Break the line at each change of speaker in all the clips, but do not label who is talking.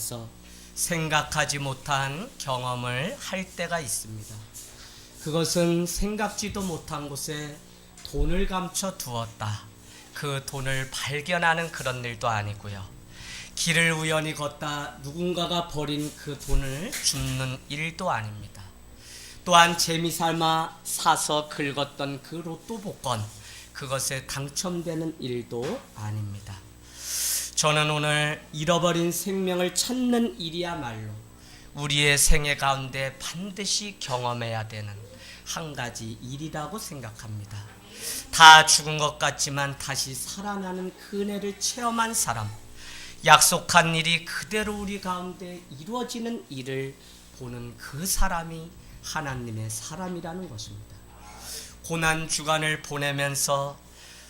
살아가면서 생각하지 못한 경험을 할 때가 있습니다. 그것은 생각지도 못한 곳에 돈을 감춰 두었다. 그 돈을 발견하는 그런 일도 아니고요. 길을 우연히 걷다 누군가가 버린 그 돈을 줍는 일도 아닙니다. 또한 재미삼아 사서 긁었던 그 로또 복권, 그것에 당첨되는 일도 아닙니다. 저는 오늘 잃어버린 생명을 찾는 일이야말로 우리의 생애 가운데 반드시 경험해야 되는 한 가지 일이라고 생각합니다. 다 죽은 것 같지만 다시 살아나는 그 은혜를 체험한 사람, 약속한 일이 그대로 우리 가운데 이루어지는 일을 보는 그 사람이 하나님의 사람이라는 것입니다. 고난 주간을 보내면서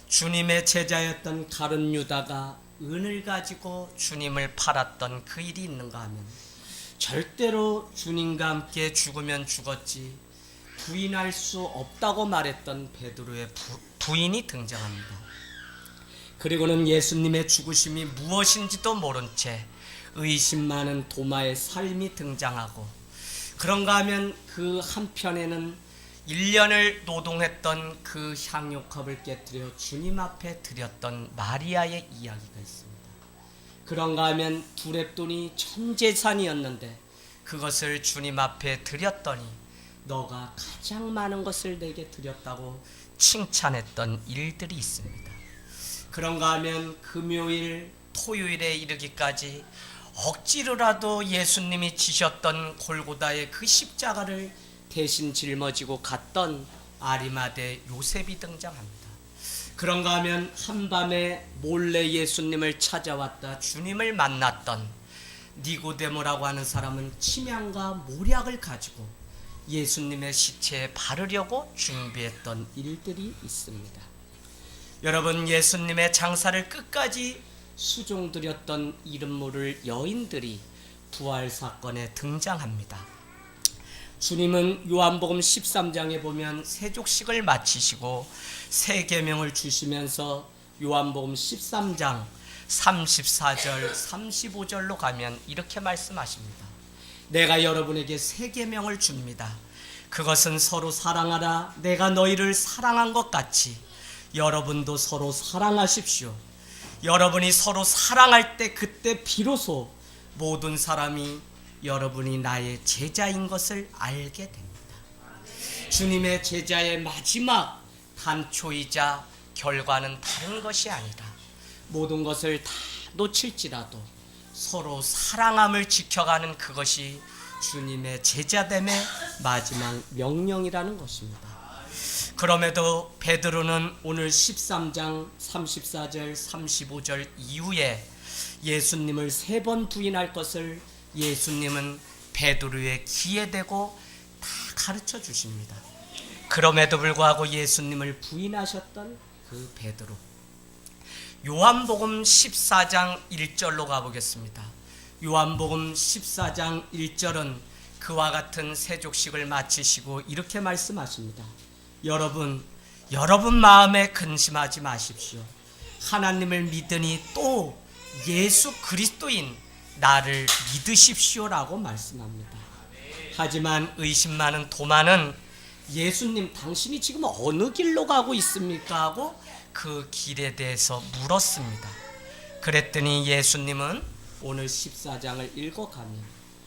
주님의 제자였던 가룟 유다가 은을 가지고 주님을 팔았던 그 일이 있는가 하면 절대로 주님과 함께 죽으면 죽었지 부인할 수 없다고 말했던 베드로의 부인이 등장합니다. 그리고는 예수님의 죽으심이 무엇인지도 모른 채 의심 많은 도마의 삶이 등장하고, 그런가 하면 그 한편에는 1년을 노동했던 그 향유컵을 깨뜨려 주님 앞에 드렸던 마리아의 이야기가 있습니다. 그런가 하면 두렙돈이 전 재산이었는데 그것을 주님 앞에 드렸더니 너가 가장 많은 것을 내게 드렸다고 칭찬했던 일들이 있습니다. 그런가 하면 금요일, 토요일에 이르기까지 억지로라도 예수님이 지셨던 골고다의 그 십자가를 대신 짊어지고 갔던 아리마대 요셉이 등장합니다. 그런가 하면 한밤에 몰래 예수님을 찾아왔다 주님을 만났던 니고데모라고 하는 사람은 침향과 모략을 가지고 예수님의 시체에 바르려고 준비했던 일들이 있습니다. 여러분, 예수님의 장사를 끝까지 수종드렸던 이름 모를 여인들이 부활 사건에 등장합니다. 주님은 요한복음 13장에 보면 세족식을 마치시고 세 계명을 주시면서 요한복음 13장 34절 35절로 가면 이렇게 말씀하십니다. 내가 여러분에게 세 계명을 줍니다. 그것은 서로 사랑하라. 내가 너희를 사랑한 것 같이 여러분도 서로 사랑하십시오. 여러분이 서로 사랑할 때 그때 비로소 모든 사람이 여러분이 나의 제자인 것을 알게 됩니다. 주님의 제자의 마지막 단초이자 결과는 다른 것이 아니라 모든 것을 다 놓칠지라도 서로 사랑함을 지켜가는 그것이 주님의 제자됨의 마지막 명령이라는 것입니다. 그럼에도 베드로는 오늘 13장 34절 35절 이후에 예수님을 3번 부인할 것을 예수님은 베드로의 귀에 대고 다 가르쳐 주십니다. 그럼에도 불구하고 예수님을 부인하셨던 그 베드로, 요한복음 14장 1절로 가보겠습니다. 요한복음 14장 1절은 그와 같은 세족식을 마치시고 이렇게 말씀하십니다. 여러분 마음에 근심하지 마십시오. 하나님을 믿으니 또 예수 그리스도인 나를 믿으십시오라고 말씀합니다. 하지만 의심 많은 도마는 예수님 당신이 지금 어느 길로 가고 있습니까? 하고 그 길에 대해서 물었습니다. 그랬더니 예수님은 오늘 14장을 읽어가면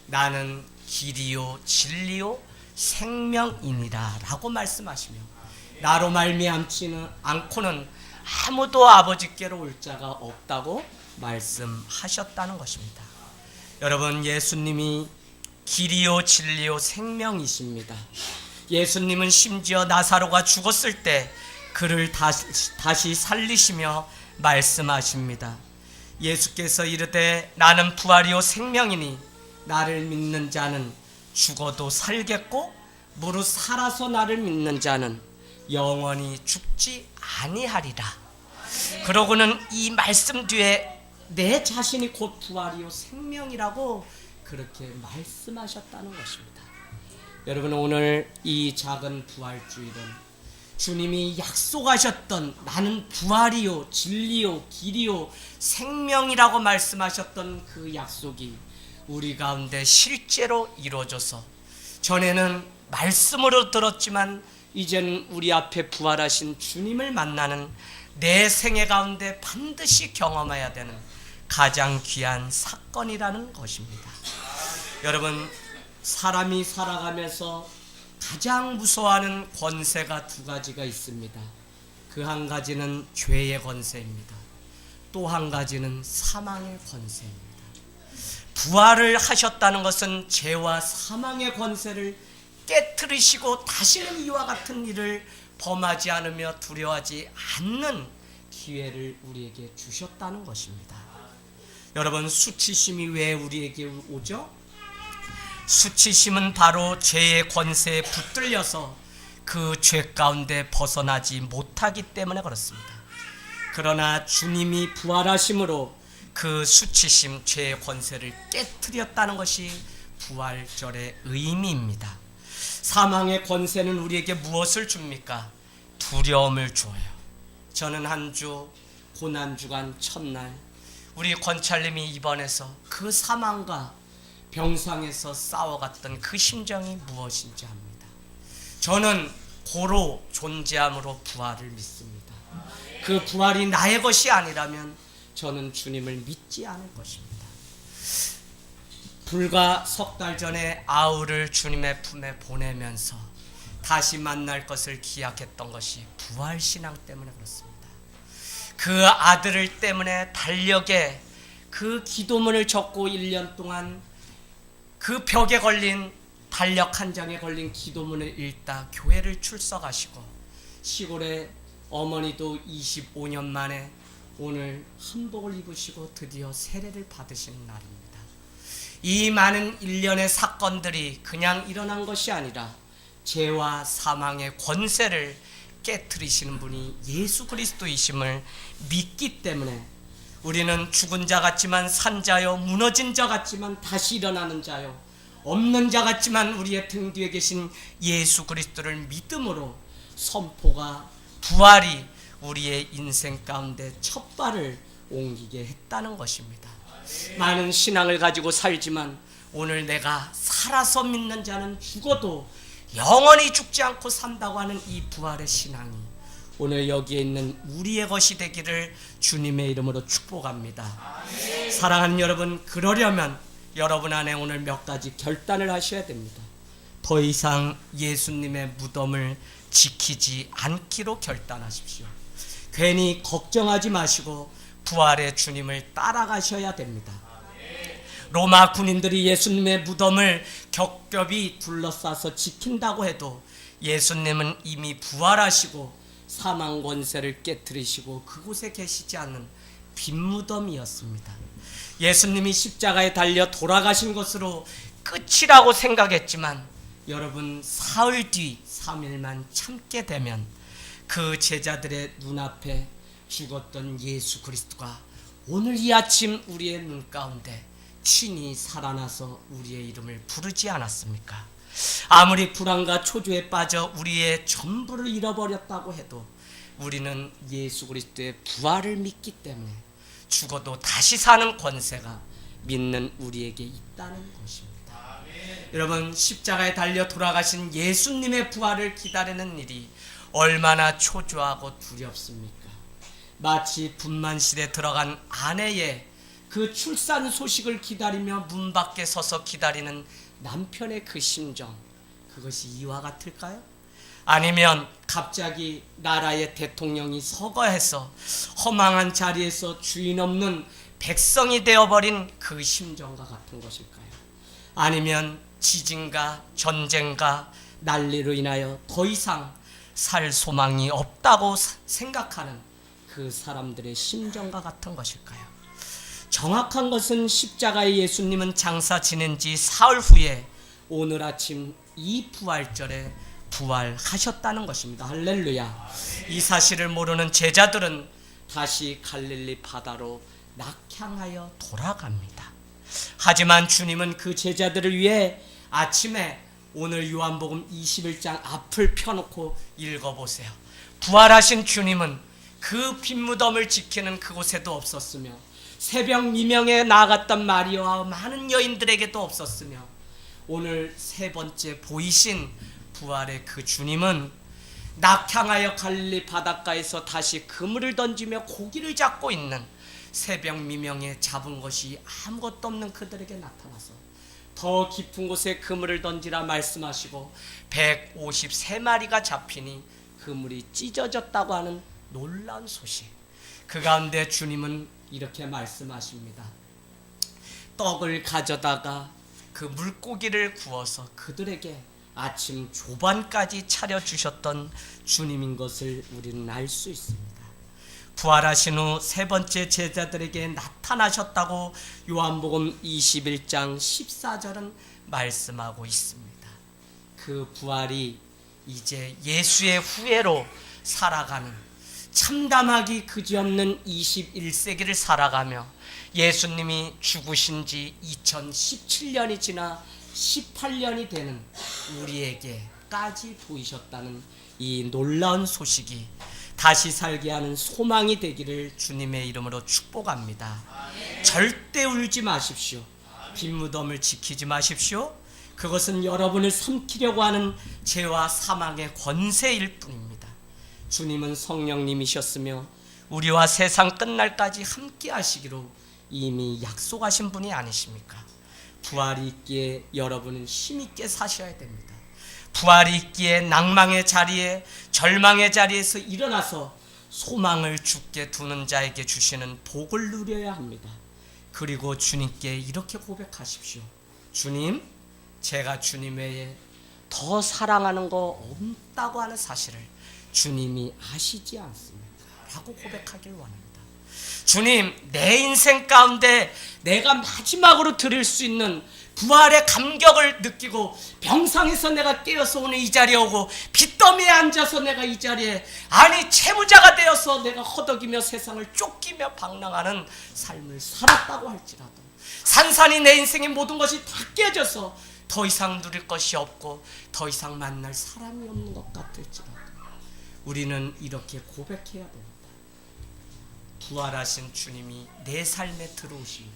나는 길이요 진리요 생명이니라 라고 말씀하시며 나로 말미암지는 않고는 아무도 아버지께로 올 자가 없다고 말씀하셨다는 것입니다. 여러분, 예수님이 길이요 진리요 생명이십니다. 예수님은 심지어 나사로가 죽었을 때 그를 다시 살리시며 말씀하십니다. 예수께서 이르되 나는 부활이요 생명이니 나를 믿는 자는 죽어도 살겠고 무릇 살아서 나를 믿는 자는 영원히 죽지 아니하리라. 그러고는 이 말씀 뒤에 내 자신이 곧 부활이요 생명이라고 그렇게 말씀하셨다는 것입니다. 여러분, 오늘 이 작은 부활주일은 주님이 약속하셨던 나는 부활이요 진리요 길이요 생명이라고 말씀하셨던 그 약속이 우리 가운데 실제로 이루어져서 전에는 말씀으로 들었지만 이제는 우리 앞에 부활하신 주님을 만나는 내 생애 가운데 반드시 경험해야 되는 가장 귀한 사건이라는 것입니다. 여러분, 사람이 살아가면서 가장 무서워하는 권세가 두 가지가 있습니다. 그 한 가지는 죄의 권세입니다. 또 한 가지는 사망의 권세입니다. 부활을 하셨다는 것은 죄와 사망의 권세를 깨트리시고 다시는 이와 같은 일을 범하지 않으며 두려워하지 않는 기회를 우리에게 주셨다는 것입니다. 여러분, 수치심이 왜 우리에게 오죠? 수치심은 바로 죄의 권세에 붙들려서 그 죄 가운데 벗어나지 못하기 때문에 그렇습니다. 그러나 주님이 부활하심으로 그 수치심, 죄의 권세를 깨트렸다는 것이 부활절의 의미입니다. 사망의 권세는 우리에게 무엇을 줍니까? 두려움을 줘요. 저는 한 주 고난주간 첫날 우리 권찰님이 입원해서 그 사망과 병상에서 싸워갔던 그 심정이 무엇인지 압니다. 저는 고로 존재함으로 부활을 믿습니다. 그 부활이 나의 것이 아니라면 저는 주님을 믿지 않을 것입니다. 불과 석 달 전에 아우를 주님의 품에 보내면서 다시 만날 것을 기약했던 것이 부활신앙 때문에 그렇습니다. 그 아들을 때문에 달력에 그 기도문을 적고 1년 동안 그 벽에 걸린 달력 한 장에 걸린 기도문을 읽다 교회를 출석하시고 시골에 어머니도 25년 만에 오늘 한복을 입으시고 드디어 세례를 받으시는 날입니다. 이 많은 일련의 사건들이 그냥 일어난 것이 아니라 죄와 사망의 권세를 깨트리시는 분이 예수 그리스도이심을 믿기 때문에 우리는 죽은 자 같지만 산 자요, 무너진 자 같지만 다시 일어나는 자요, 없는 자 같지만 우리의 등 뒤에 계신 예수 그리스도를 믿음으로 선포가 부활이 우리의 인생 가운데 첫 발을 옮기게 했다는 것입니다. 많은 신앙을 가지고 살지만 오늘 내가 살아서 믿는 자는 죽어도 영원히 죽지 않고 산다고 하는 이 부활의 신앙이 오늘 여기에 있는 우리의 것이 되기를 주님의 이름으로 축복합니다. 사랑하는 여러분, 그러려면 여러분 안에 오늘 몇 가지 결단을 하셔야 됩니다. 더 이상 예수님의 무덤을 지키지 않기로 결단하십시오. 괜히 걱정하지 마시고 부활의 주님을 따라가셔야 됩니다. 로마 군인들이 예수님의 무덤을 겹겹이 둘러싸서 지킨다고 해도 예수님은 이미 부활하시고 사망 권세를 깨뜨리시고 그곳에 계시지 않는 빈 무덤이었습니다. 예수님이 십자가에 달려 돌아가신 것으로 끝이라고 생각했지만 여러분, 사흘 뒤 3일만 참게 되면 그 제자들의 눈앞에 죽었던 예수 그리스도가 오늘 이 아침 우리의 눈 가운데 친히 살아나서 우리의 이름을 부르지 않았습니까? 아무리 불안과 초조에 빠져 우리의 전부를 잃어버렸다고 해도 우리는 예수 그리스도의 부활을 믿기 때문에 죽어도 다시 사는 권세가 믿는 우리에게 있다는 것입니다. 여러분, 십자가에 달려 돌아가신 예수님의 부활을 기다리는 일이 얼마나 초조하고 두렵습니까? 마치 분만실에 들어간 아내의 그 출산 소식을 기다리며 문 밖에 서서 기다리는 남편의 그 심정, 그것이 이와 같을까요? 아니면 갑자기 나라의 대통령이 서거해서 허망한 자리에서 주인 없는 백성이 되어버린 그 심정과 같은 것일까요? 아니면 지진과 전쟁과 난리로 인하여 더 이상 살 소망이 없다고 생각하는 그 사람들의 심정과 같은 것일까요? 정확한 것은 십자가의 예수님은 장사 지낸 지 사흘 후에 오늘 아침 이 부활절에 부활하셨다는 것입니다. 할렐루야. 이 사실을 모르는 제자들은 다시 갈릴리 바다로 낙향하여 돌아갑니다. 하지만 주님은 그 제자들을 위해 아침에 오늘 요한복음 21장 앞을 펴놓고 읽어보세요. 부활하신 주님은 그 빈 무덤을 지키는 그곳에도 없었으며 새벽 미명에 나아갔던 마리아와 많은 여인들에게도 없었으며 오늘 세 번째 보이신 부활의 그 주님은 낙향하여 갈릴리 바닷가에서 다시 그물을 던지며 고기를 잡고 있는 새벽 미명에 잡은 것이 아무것도 없는 그들에게 나타나서 더 깊은 곳에 그물을 던지라 말씀하시고 153마리가 잡히니 그물이 찢어졌다고 하는 놀라운 소식. 그 가운데 주님은 이렇게 말씀하십니다. 떡을 가져다가 그 물고기를 구워서 그들에게 아침 조반까지 차려주셨던 주님인 것을 우리는 알 수 있습니다. 부활하신 후 세 번째 제자들에게 나타나셨다고 요한복음 21장 14절은 말씀하고 있습니다. 그 부활이 이제 예수의 후예로 살아가는 참담하기 그지없는 21세기를 살아가며 예수님이 죽으신 지 2017년이 지나 18년이 되는 우리에게까지 보이셨다는 이 놀라운 소식이 다시 살게 하는 소망이 되기를 주님의 이름으로 축복합니다. 절대 울지 마십시오. 빈무덤을 지키지 마십시오. 그것은 여러분을 삼키려고 하는 죄와 사망의 권세일 뿐입니다. 주님은 성령님이셨으며 우리와 세상 끝날까지 함께 하시기로 이미 약속하신 분이 아니십니까? 부활이 있기에 여러분은 힘있게 사셔야 됩니다. 부활이 있기에 낭망의 자리에 절망의 자리에서 일어나서 소망을 주께 두는 자에게 주시는 복을 누려야 합니다. 그리고 주님께 이렇게 고백하십시오. 주님, 제가 주님 외에 더 사랑하는 거 없다고 하는 사실을 주님이 아시지 않습니까? 라고 고백하길 원합니다. 주님, 내 인생 가운데 내가 마지막으로 드릴 수 있는 부활의 감격을 느끼고 병상에서 내가 깨어서 오늘 이 자리에 오고 빚더미에 앉아서 내가 이 자리에 채무자가 되어서 내가 허덕이며 세상을 쫓기며 방랑하는 삶을 살았다고 할지라도 산산이 내 인생의 모든 것이 다 깨져서 더 이상 누릴 것이 없고 더 이상 만날 사람이 없는 것 같을지라도 우리는 이렇게 고백해야 됩니다. 부활하신 주님이 내 삶에 들어오시니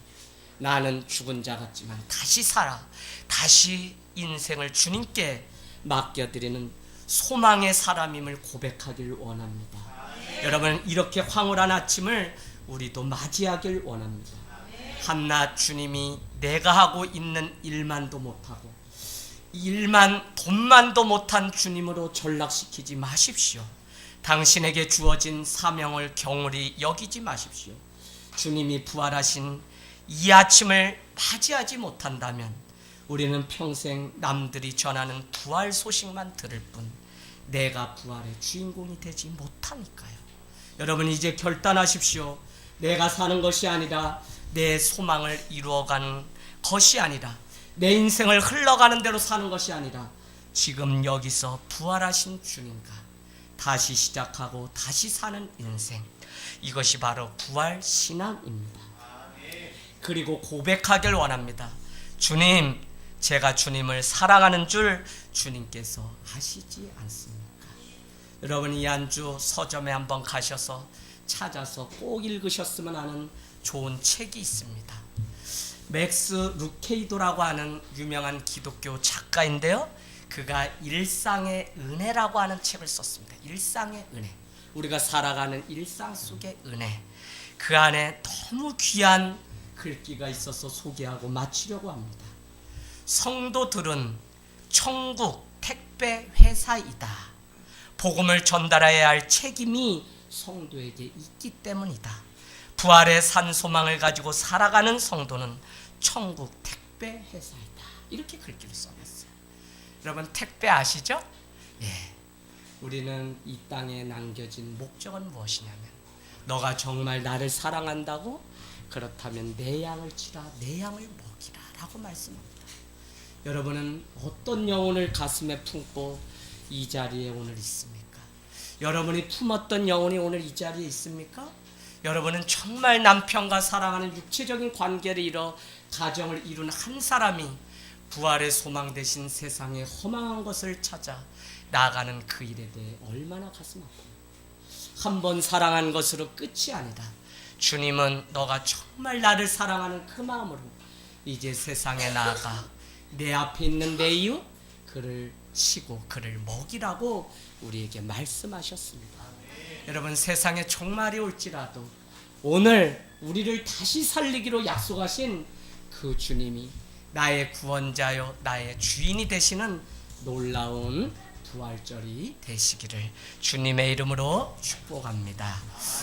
나는 죽은 자 같지만 다시 살아 다시 인생을 주님께 맡겨드리는 소망의 사람임을 고백하길 원합니다. 여러분, 이렇게 황홀한 아침을 우리도 맞이하길 원합니다. 한낱 주님이 내가 하고 있는 일만도 못하고 돈만도 못한 주님으로 전락시키지 마십시오. 당신에게 주어진 사명을 경홀히 여기지 마십시오. 주님이 부활하신 이 아침을 맞이하지 못한다면 우리는 평생 남들이 전하는 부활 소식만 들을 뿐 내가 부활의 주인공이 되지 못하니까요. 여러분, 이제 결단하십시오. 내가 사는 것이 아니라 내 소망을 이루어가는 것이 아니라 내 인생을 흘러가는 대로 사는 것이 아니라 지금 여기서 부활하신 주님과 다시 시작하고 다시 사는 인생, 이것이 바로 부활 신앙입니다. 그리고 고백하길 원합니다. 주님, 제가 주님을 사랑하는 줄 주님께서 아시지 않습니까? 여러분, 이 한 주 서점에 한번 가셔서 찾아서 꼭 읽으셨으면 하는 좋은 책이 있습니다. 맥스 루케이도라고 하는 유명한 기독교 작가인데요, 그가 일상의 은혜라고 하는 책을 썼습니다. 일상의 은혜, 우리가 살아가는 일상 속의 은혜, 그 안에 너무 귀한 글귀가 있어서 소개하고 마치려고 합니다. 성도들은 천국 택배 회사이다. 복음을 전달해야 할 책임이 성도에게 있기 때문이다. 부활의 산 소망을 가지고 살아가는 성도는 천국 택배 회사이다. 이렇게 글귀를 써놨어요. 여러분, 택배 아시죠? 예. 우리는 이 땅에 남겨진 목적은 무엇이냐면, 너가 정말 나를 사랑한다고? 그렇다면 내 양을 치라, 내 양을 먹이라 라고 말씀합니다. 여러분은 어떤 영혼을 가슴에 품고 이 자리에 오늘 있습니까? 여러분이 품었던 영혼이 오늘 이 자리에 있습니까? 여러분은 정말 남편과 사랑하는 육체적인 관계를 이뤄 가정을 이룬 한 사람이 부활의 소망 대신 세상의 허망한 것을 찾아 나아가는 그 일에 대해 얼마나 가슴 아파요. 한 번 사랑한 것으로 끝이 아니라 주님은 너가 정말 나를 사랑하는 그 마음으로 이제 세상에 나아가 내 앞에 있는 내 이웃 그를 치고 그를 먹이라고 우리에게 말씀하셨습니다. 여러분, 세상에 종말이 올지라도 오늘 우리를 다시 살리기로 약속하신 그 주님이 나의 구원자요 나의 주인이 되시는 놀라운 부활절이 되시기를 주님의 이름으로 축복합니다.